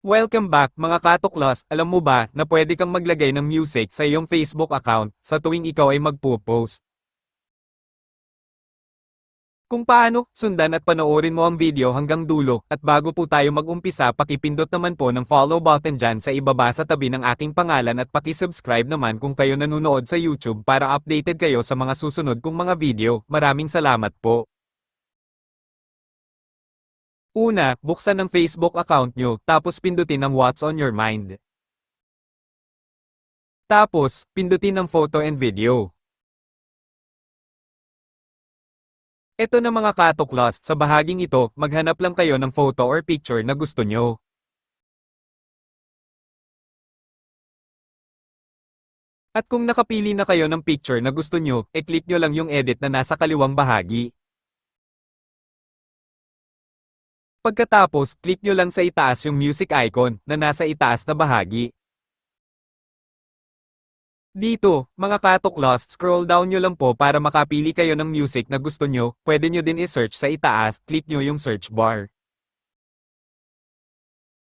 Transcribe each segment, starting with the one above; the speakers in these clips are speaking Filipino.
Welcome back mga katuklas, alam mo ba na pwede kang maglagay ng music sa iyong Facebook account sa tuwing ikaw ay magpo-post. Kung paano, sundan at panoorin mo ang video hanggang dulo, at bago po tayo mag-umpisa pakipindot naman po ng follow button dyan sa ibaba sa tabi ng aking pangalan at pakisubscribe naman kung kayo nanonood sa YouTube para updated kayo sa mga susunod kong mga video. Maraming salamat po. Una, buksan ang Facebook account nyo, tapos pindutin ang What's on your mind. Tapos, pindutin ang photo and video. Ito na mga katuklas, sa bahaging ito, maghanap lang kayo ng photo or picture na gusto nyo. At kung nakapili na kayo ng picture na gusto nyo, e-click nyo lang yung edit na nasa kaliwang bahagi. Pagkatapos, click nyo lang sa itaas yung music icon na nasa itaas na bahagi. Dito, mga katuklas, scroll down nyo lang po para makapili kayo ng music na gusto nyo. Pwede nyo din i-search sa itaas, click nyo yung search bar.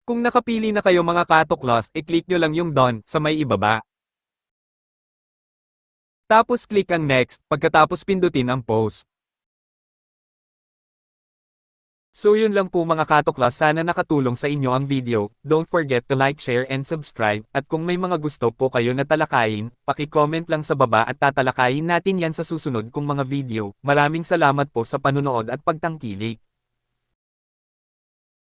Kung nakapili na kayo mga katuklas, i-click nyo lang yung done sa may ibaba. Tapos click ang next, pagkatapos pindutin ang post. So yun lang po mga katuklas, sana nakatulong sa inyo ang video. Don't forget to like, share and subscribe, at kung may mga gusto po kayo na talakayin, paki-comment lang sa baba at tatalakayin natin yan sa susunod kong mga video. Maraming salamat po sa panunood at pagtangkilik.